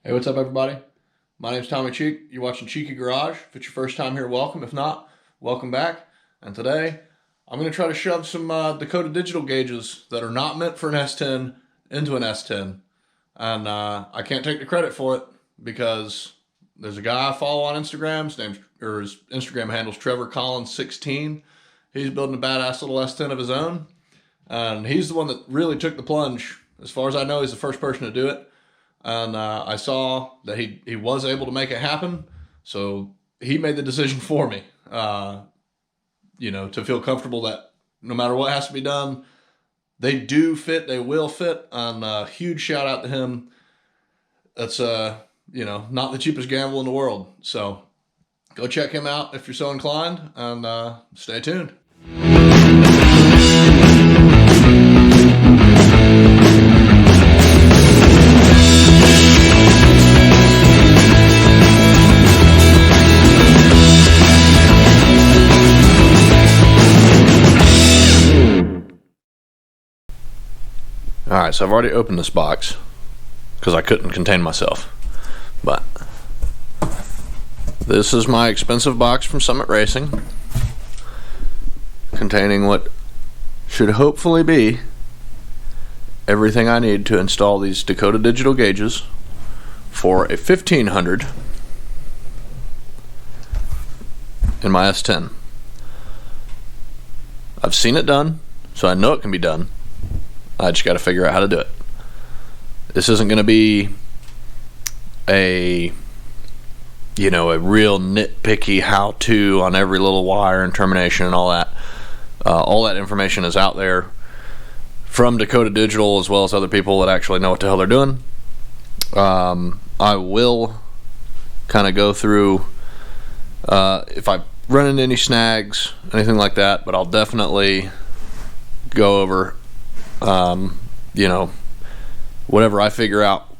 Hey, what's up, everybody? My name's Tommy Cheek. You're watching Cheeky Garage. If it's your first time here, welcome. If not, welcome back. And today, I'm going to try to shove some Dakota Digital gauges that are not meant for an S10 into an S10. And I can't take the credit for it because there's a guy I follow on Instagram. His Instagram handle's Trevor Collins 16. He's building a badass little S10 of his own. And he's the one that really took the plunge. As far as I know, he's the first person to do it. And I saw that he was able to make it happen. So he made the decision for me, to feel comfortable that no matter what has to be done, they do fit, they will fit. And huge shout out to him. That's, not the cheapest gamble in the world. So go check him out if you're so inclined, and stay tuned. Alright, so I've already opened this box because I couldn't contain myself. But this is my expensive box from Summit Racing, containing what should hopefully be everything I need to install these Dakota Digital gauges for a 1500 in my S10. I've seen it done, so I know it can be done. I just got to figure out how to do it. This isn't going to be a real nitpicky how-to on every little wire and termination and all that. All that information is out there from Dakota Digital, as well as other people that actually know what the hell they're doing. I will kind of go through if I run into any snags, anything like that, but I'll definitely go over whatever I figure out,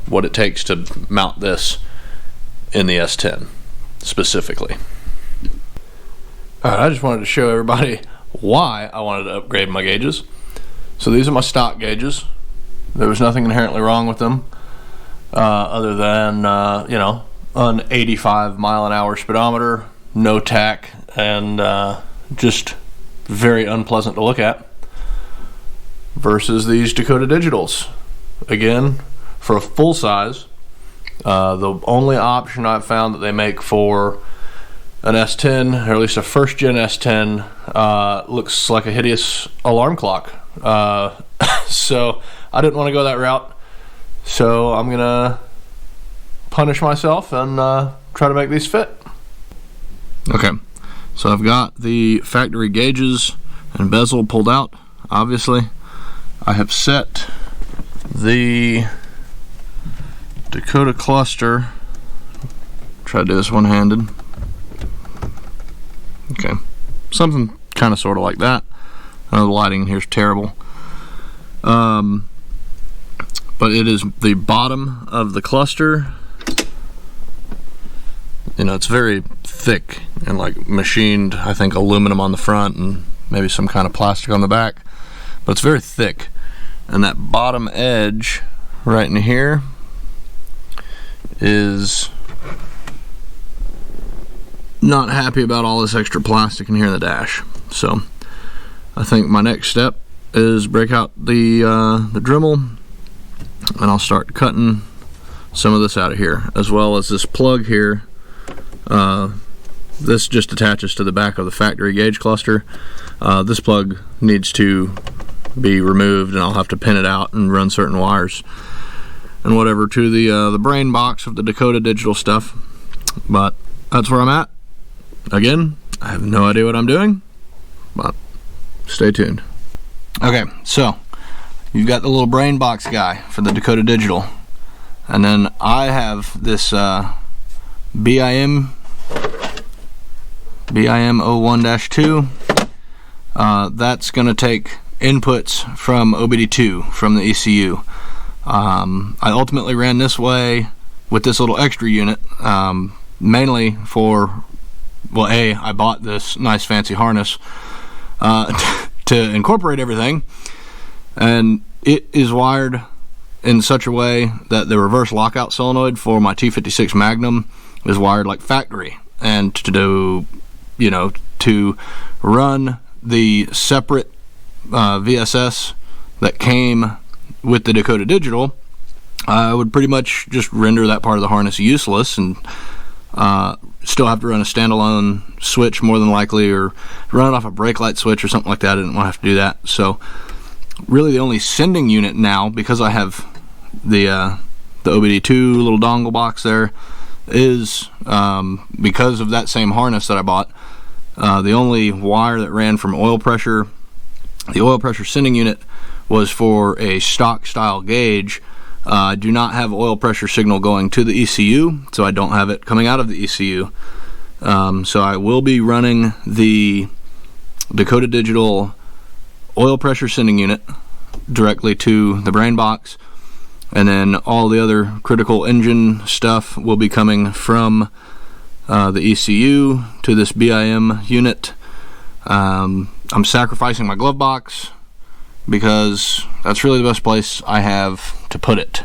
what it takes to mount this in the S10 specifically. Alright, I just wanted to show everybody why I wanted to upgrade my gauges. So these are my stock gauges. There was nothing inherently wrong with them, other than, an 85 mile an hour speedometer, no tack, and just very unpleasant to look at. Versus these Dakota Digitals. Again, for a full size, the only option I've found that they make for an S10, or at least a first gen S10, looks like a hideous alarm clock. So I didn't want to go that route. So I'm gonna punish myself and try to make these fit. Okay, so I've got the factory gauges and bezel pulled out, obviously. I have set the Dakota cluster, try to do this one-handed, okay, something kind of sort of like that. I know the lighting in here is terrible, but it is the bottom of the cluster. It's very thick and like machined, I think aluminum on the front and maybe some kind of plastic on the back. But it's very thick, and that bottom edge right in here is not happy about all this extra plastic in here in the dash. So I think my next step is break out the Dremel, and I'll start cutting some of this out of here, as well as this plug here. This just attaches to the back of the factory gauge cluster. This plug needs to be removed, and I'll have to pin it out and run certain wires and whatever to the brain box of the Dakota Digital stuff. But that's where I'm at. Again, I have no idea what I'm doing, but stay tuned. Okay, so you've got the little brain box guy for the Dakota Digital, and then I have this BIM 01-2. That's going to take inputs from OBD2 from the ECU. I ultimately ran this way with this little extra unit, mainly for, well, I bought this nice fancy harness to incorporate everything, and it is wired in such a way that the reverse lockout solenoid for my T56 Magnum is wired like factory, and to do, to run the separate VSS that came with the Dakota Digital, I would pretty much just render that part of the harness useless, and still have to run a standalone switch more than likely, or run it off a brake light switch or something like that. I didn't want to have to do that. So really the only sending unit now, because I have the OBD2 little dongle box there, is because of that same harness that I bought, the only wire that ran from oil pressure, the oil pressure sending unit, was for a stock style gauge. I do not have oil pressure signal going to the ECU, so I don't have it coming out of the ECU. So I will be running the Dakota Digital oil pressure sending unit directly to the brain box, and then all the other critical engine stuff will be coming from the ECU to this BIM unit. I'm sacrificing my glove box because that's really the best place I have to put it.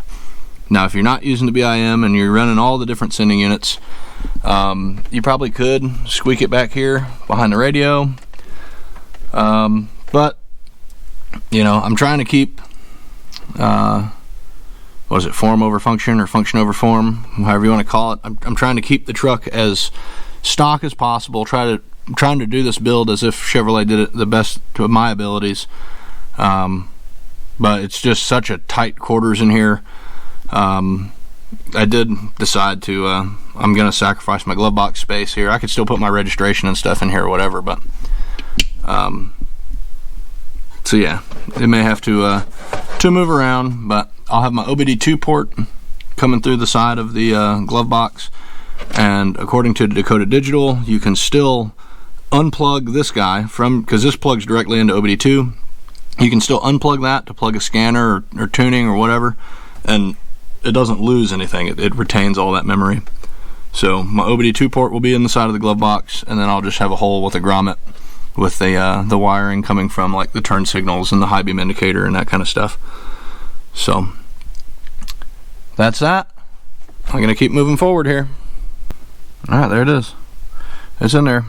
Now, if you're not using the BIM and you're running all the different sending units, you probably could squeak it back here behind the radio, but I'm trying to keep what is it, form over function, or function over form, however you want to call it. I'm trying to keep the truck as stock as possible, trying to do this build as if Chevrolet did it the best to my abilities. But it's just such a tight quarters in here. I did decide to I'm gonna sacrifice my glove box space here. I could still put my registration and stuff in here or whatever, but so yeah, it may have to move around, but I'll have my OBD2 port coming through the side of the glove box, and according to Dakota Digital, you can still unplug this guy from, because this plugs directly into OBD2. You can still unplug that to plug a scanner or tuning or whatever, and it doesn't lose anything. It retains all that memory. So my OBD2 port will be in the side of the glove box, and then I'll just have a hole with a grommet with the wiring coming from like the turn signals and the high beam indicator and that kind of stuff. So that's that. I'm gonna keep moving forward here. All right, there it is. It's in there.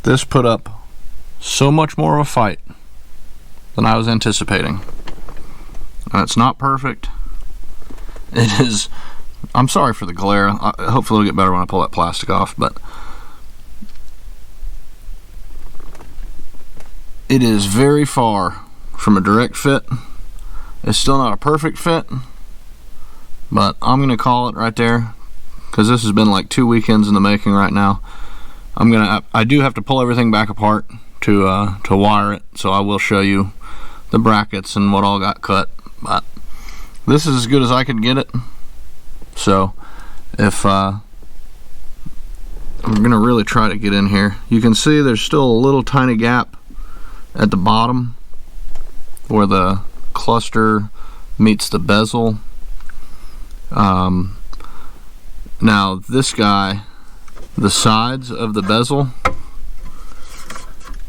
This put up so much more of a fight than I was anticipating. And it's not perfect. It is. I'm sorry for the glare. Hopefully it'll get better when I pull that plastic off, but it is very far from a direct fit. It's still not a perfect fit, but I'm gonna call it right there, because this has been like 2 weekends in the making right now. I do have to pull everything back apart to wire it, so I will show you the brackets and what all got cut, but this is as good as I could get it. So if I'm gonna really try to get in here, you can see there's still a little tiny gap at the bottom where the cluster meets the bezel. Now this guy, the sides of the bezel,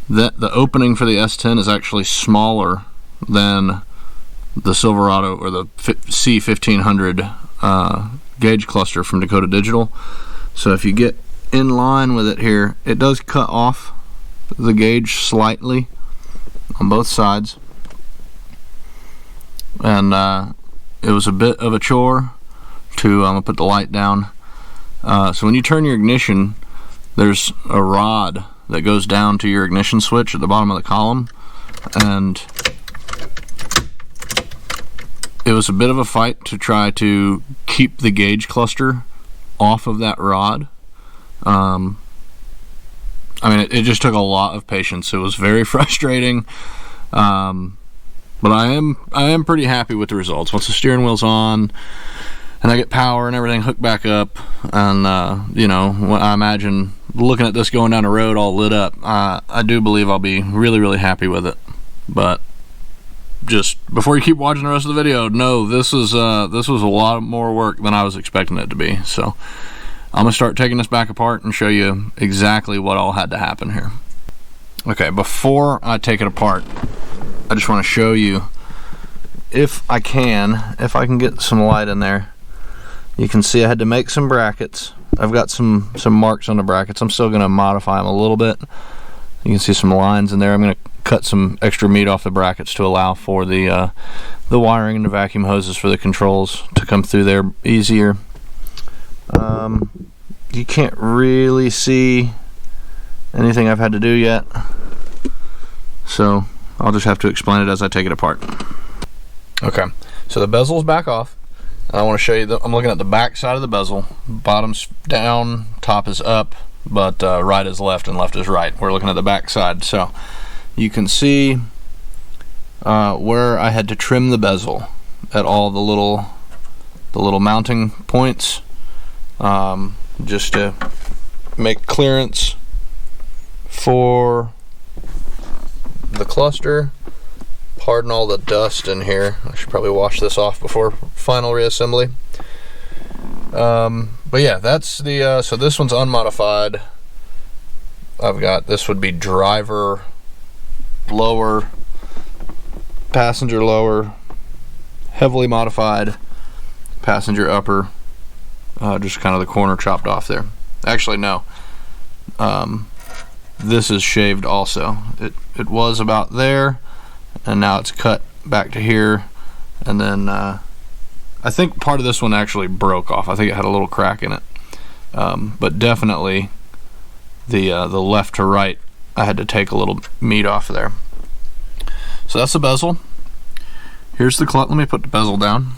that the opening for the S10 is actually smaller than the Silverado or the C1500 gauge cluster from Dakota Digital. So if you get in line with it here, it does cut off the gauge slightly on both sides, and it was a bit of a chore to I'm gonna put the light down. So when you turn your ignition, there's a rod that goes down to your ignition switch at the bottom of the column, and it was a bit of a fight to try to keep the gauge cluster off of that rod. I mean, it just took a lot of patience. It was very frustrating, but I am pretty happy with the results. Once the steering wheel's on and I get power and everything hooked back up, and I imagine looking at this going down the road all lit up, I do believe I'll be really happy with it. But just before you keep watching the rest of the video, no, this was a lot more work than I was expecting it to be. So I'm gonna start taking this back apart and show you exactly what all had to happen here. Okay, before I take it apart, I just want to show you if I can get some light in there, you can see I had to make some brackets. I've got some marks on the brackets. I'm still going to modify them a little bit. You can see some lines in there. I'm going to cut some extra meat off the brackets to allow for the wiring and the vacuum hoses for the controls to come through there easier. You can't really see anything I've had to do yet, so I'll just have to explain it as I take it apart. Okay, so the bezel's back off. I want to show you, I'm looking at the back side of the bezel. Bottom's down, top is up, but right is left and left is right. We're looking at the back side, so you can see where I had to trim the bezel at all the little mounting points, just to make clearance for the cluster. Pardon all the dust in here. I should probably wash this off before final reassembly. But yeah, that's the so this one's unmodified. I've got, this would be driver lower, passenger lower, heavily modified, passenger upper, just kind of the corner chopped off there. Actually no, this is shaved also. It was about there, and now it's cut back to here, and then I think part of this one actually broke off. I think it had a little crack in it, but definitely the left to right, I had to take a little meat off of there. So that's the bezel. Here's the clutch. Let me put the bezel down.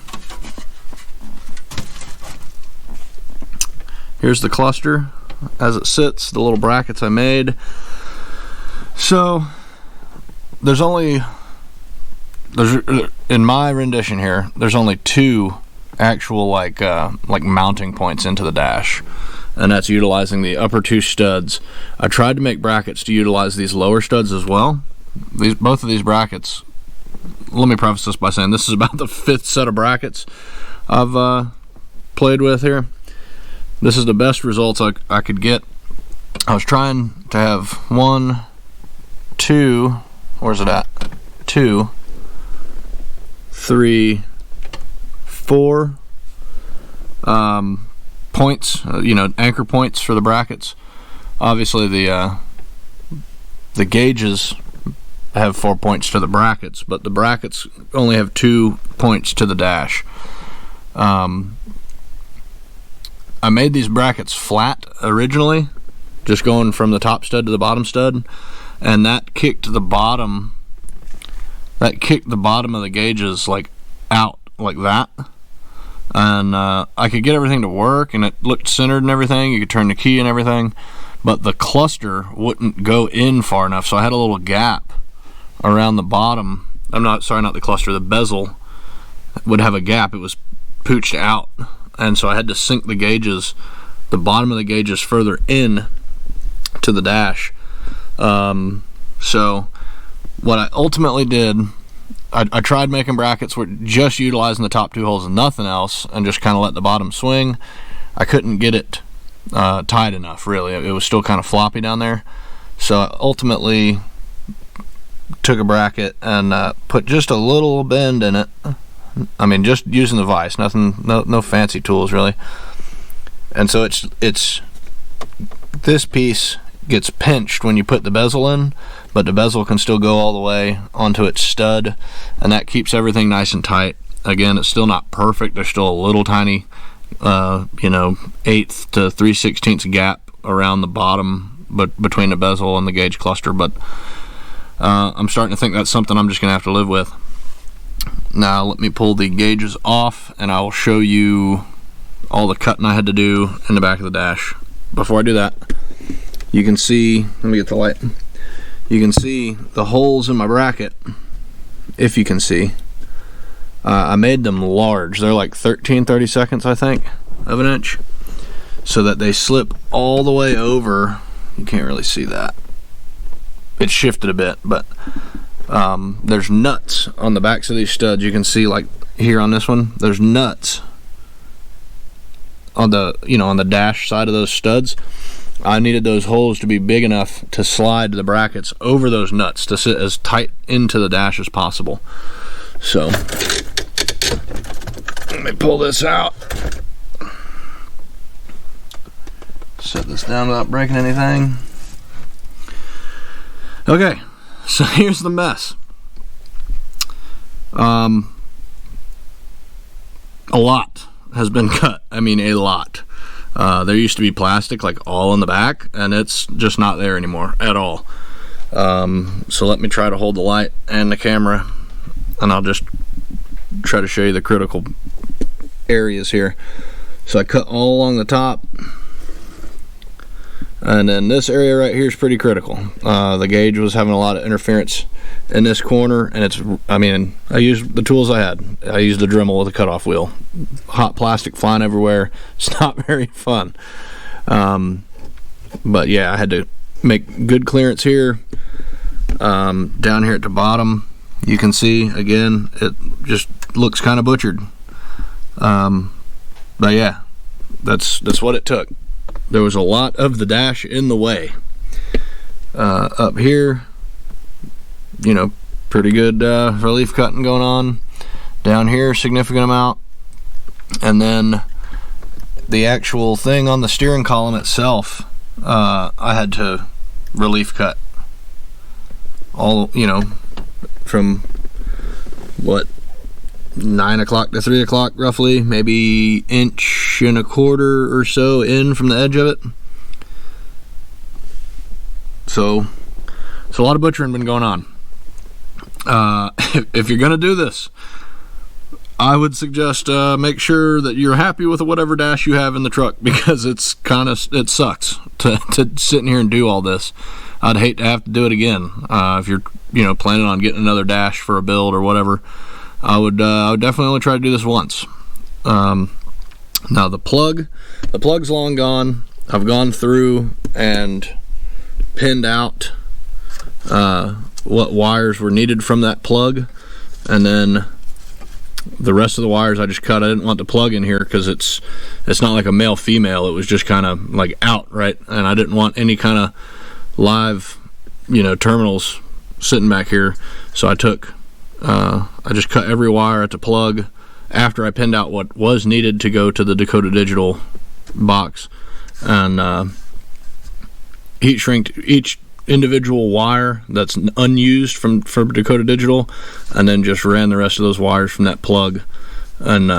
Here's the cluster as it sits, the little brackets I made. So there's in my rendition here, there's only two actual like mounting points into the dash, and that's utilizing the upper two studs. I tried to make brackets to utilize these lower studs as well. Both of these brackets, let me preface this by saying this is about the 5th set of brackets I've played with here. This is the best results I could get. I was trying to have 1, 2, where's it at? 2, 3, 4 points, anchor points for the brackets. Obviously the gauges have 4 points to the brackets, but the brackets only have 2 points to the dash. I made these brackets flat originally, just going from the top stud to the bottom stud, and that kicked the bottom of the gauges like out like that, and I could get everything to work and it looked centered and everything. You could turn the key and everything, but the cluster wouldn't go in far enough, so I had a little gap around the bottom. Not the cluster, the bezel would have a gap. It was pooched out, and so I had to sink the gauges, the bottom of the gauges, further in to the dash. So what I ultimately did, I tried making brackets with just utilizing the top 2 holes and nothing else, and just kind of let the bottom swing. I couldn't get it tight enough, really. It was still kind of floppy down there, so I ultimately took a bracket and put just a little bend in it. I mean, just using the vise, no fancy tools really. And so it's this piece gets pinched when you put the bezel in, but the bezel can still go all the way onto its stud, and that keeps everything nice and tight. Again, it's still not perfect. There's still a little tiny 1/8 to 3/16 gap around the bottom, but between the bezel and the gauge cluster, but I'm starting to think that's something I'm just gonna have to live with. Now let me pull the gauges off, and I will show you all the cutting I had to do in the back of the dash. Before I do that, you can see, let me get the light, you can see the holes in my bracket. If you can see, I made them large. They're like 13/32 I think of an inch, so that they slip all the way over. You can't really see that, it shifted a bit, but there's nuts on the backs of these studs. You can see, like here on this one, there's nuts on the dash side of those studs. I needed those holes to be big enough to slide the brackets over those nuts to sit as tight into the dash as possible. So let me pull this out. Set this down without breaking anything. Okay, so here's the mess. A lot has been cut. I mean, a lot. There used to be plastic like all in the back, and it's just not there anymore at all. So let me try to hold the light and the camera, and I'll just try to show you the critical areas here. So I cut all along the top, and then this area right here is pretty critical. The gauge was having a lot of interference in this corner, and I used the tools I had. I used a Dremel with a cutoff wheel. Hot plastic flying everywhere. It's not very fun. But yeah, I had to make good clearance here. Down here at the bottom, you can see again, it just looks kind of butchered. But yeah, that's what it took. There was a lot of the dash in the way. Up here, you know, pretty good relief cutting going on. Down here, significant amount. And then the actual thing on the steering column itself, I had to relief cut all, you know, from what, 9 o'clock to 3 o'clock roughly, maybe 1.25 inches or so in from the edge of it. So a lot of butchering been going on. If you're gonna do this, I would suggest make sure that you're happy with whatever dash you have in the truck, because it sucks to sit in here and do all this. I'd hate to have to do it again. If you're planning on getting another dash for a build or whatever, I would definitely only try to do this once. Now the plug's long gone. I've gone through and pinned out what wires were needed from that plug, and then the rest of the wires I just cut. I didn't want the plug in here because it's not like a male female. It was just kind of like out, right? And I didn't want any kind of live, terminals sitting back here. So I just cut every wire at the plug after I pinned out what was needed to go to the Dakota Digital box, and heat shrinked each individual wire that's unused from Dakota Digital, and then just ran the rest of those wires from that plug and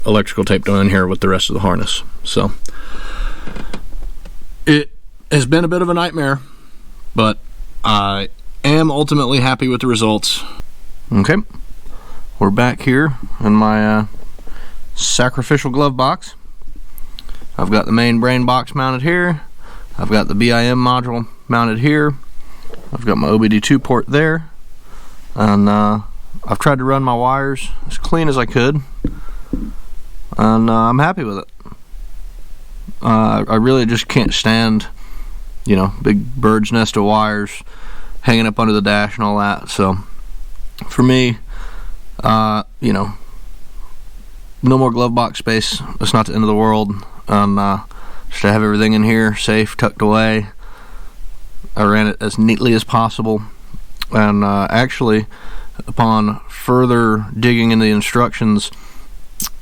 electrical taped them in here with the rest of the harness. So it has been a bit of a nightmare, but I am ultimately happy with the results. Okay, we're back here in my sacrificial glove box. I've got the main brain box mounted here. I've got the BIM module mounted here. I've got my OBD2 port there, and I've tried to run my wires as clean as I could, and I'm happy with it. I really just can't stand, big bird's nest of wires hanging up under the dash and all that. So for me, no more glove box space. It's not the end of the world. Just to have everything in here safe, tucked away. I ran it as neatly as possible, and actually, upon further digging in the instructions,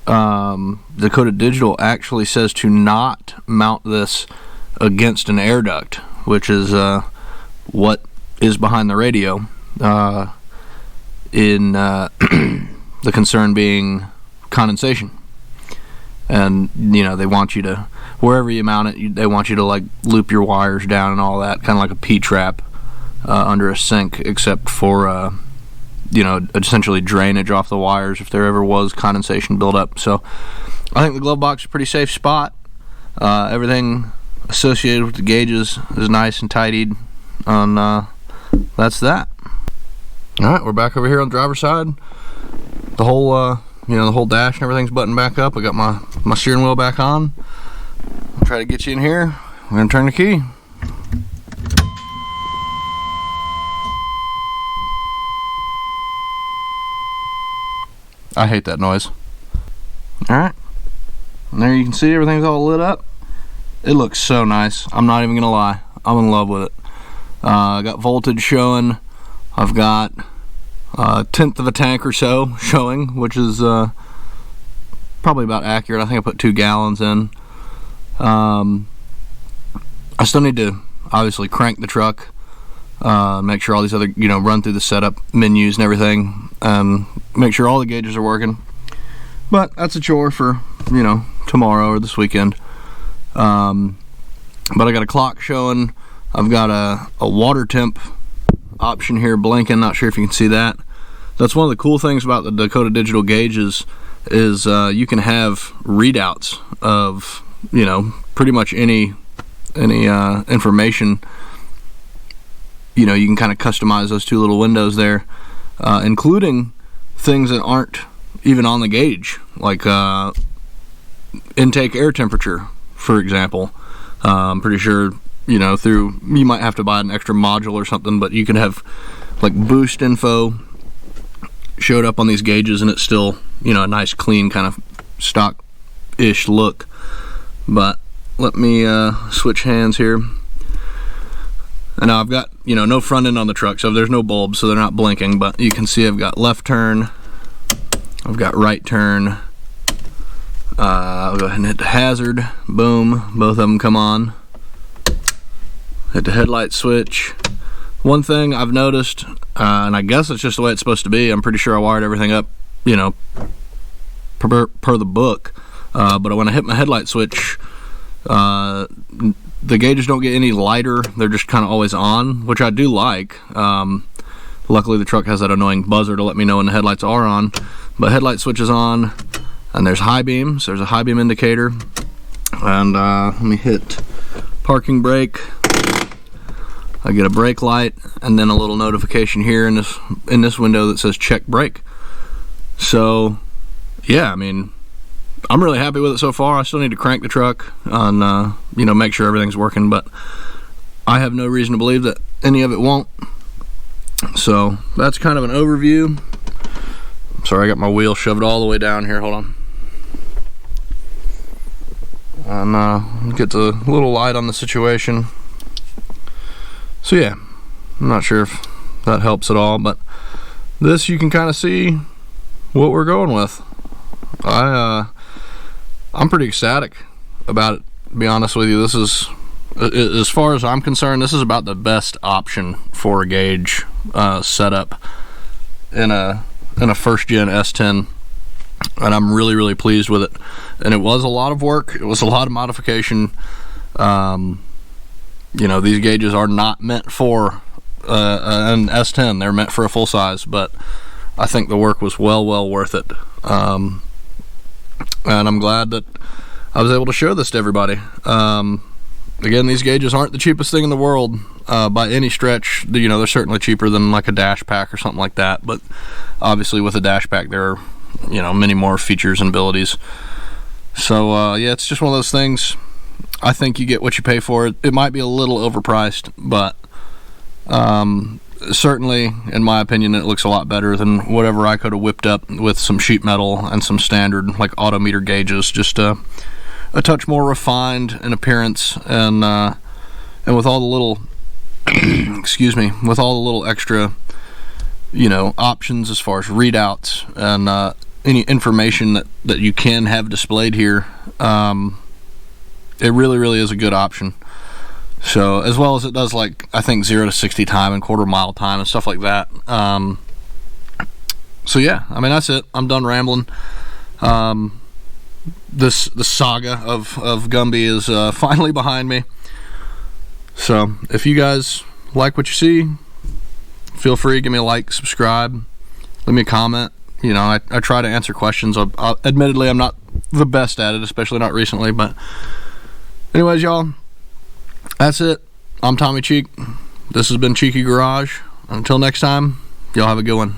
Dakota Digital actually says to not mount this against an air duct, which is what is behind the radio, in the concern being condensation. And they want you to, wherever you mount it, they want you to like loop your wires down and all that, kind of like a P-trap under a sink, except for essentially drainage off the wires if there ever was condensation buildup. So I think the glove box is a pretty safe spot. Everything associated with the gauges is nice and tidied, and that's that. Alright, we're back over here on the driver's side. The whole the whole dash and everything's buttoned back up. I got my steering wheel back on. I'll try to get you in here. We're gonna turn the key. I hate that noise. Alright, and there you can see everything's all lit up. It looks so nice. I'm not even gonna lie, I'm in love with it. I got voltage showing. I've got 1/10 of a tank or so showing, which is probably about accurate. I think I put 2 gallons in. I still need to obviously crank the truck, make sure all these other, run through the setup menus and everything, and make sure all the gauges are working. But that's a chore for, tomorrow or this weekend. But I got a clock showing. I've got a water temp option here blinking. Not sure if you can see that. That's one of the cool things about the Dakota Digital gauges is you can have readouts of, pretty much any information. You can kind of customize those 2 little windows there, including things that aren't even on the gauge, like intake air temperature, for example. I'm pretty sure, you might have to buy an extra module or something, but you can have like boost info showed up on these gauges, and it's still, a nice clean kind of stock-ish look. But let me switch hands here. And now I've got, no front end on the truck, so there's no bulbs, so they're not blinking, but you can see I've got left turn, I've got right turn. I'll go ahead and hit the hazard. Boom, both of them come on. Hit the headlight switch. One thing I've noticed, and I guess it's just the way it's supposed to be, I'm pretty sure I wired everything up, per the book, but when I hit my headlight switch, the gauges don't get any lighter. They're just kind of always on, which I do like. Luckily the truck has that annoying buzzer to let me know when the headlights are on. But headlight switch is on, and there's high beams. There's a high beam indicator. And let me hit parking brake. I get a brake light, and then a little notification here in this window that says check brake. So yeah, I mean, I'm really happy with it so far. I still need to crank the truck and make sure everything's working, but I have no reason to believe that any of it won't. So that's kind of an overview. Sorry, I got my wheel shoved all the way down here. Hold on. And get the little light on the situation. So yeah, I'm not sure if that helps at all, but this, you can kind of see what we're going with. I'm pretty ecstatic about it, to be honest with you. This is, as far as I'm concerned, this is about the best option for a gauge setup in a first gen S10, and I'm really pleased with it. And it was a lot of work. It was a lot of modification. These gauges are not meant for an S10. They're meant for a full size, but I think the work was well worth it. And I'm glad that I was able to show this to everybody. Again, these gauges aren't the cheapest thing in the world by any stretch. They're certainly cheaper than like a dash pack or something like that, but obviously with a dash pack there are many more features and abilities. So yeah, it's just one of those things. I think you get what you pay for. It might be a little overpriced, but certainly, in my opinion, it looks a lot better than whatever I could have whipped up with some sheet metal and some standard like autometer gauges. Just a touch more refined in appearance, and with all the little excuse me, with all the little extra options as far as readouts and any information that you can have displayed here. It really is a good option. So, as well as it does, like, I think 0 to 60 time and quarter mile time and stuff like that. So yeah, I mean, that's it. I'm done rambling. The saga of Gumby is finally behind me. So if you guys like what you see, feel free to give me a like, subscribe, leave me a comment. I try to answer questions. Admittedly, I'm not the best at it, especially not recently, but anyways, y'all, that's it. I'm Tommy Cheek. This has been Cheeky Garage. Until next time, y'all have a good one.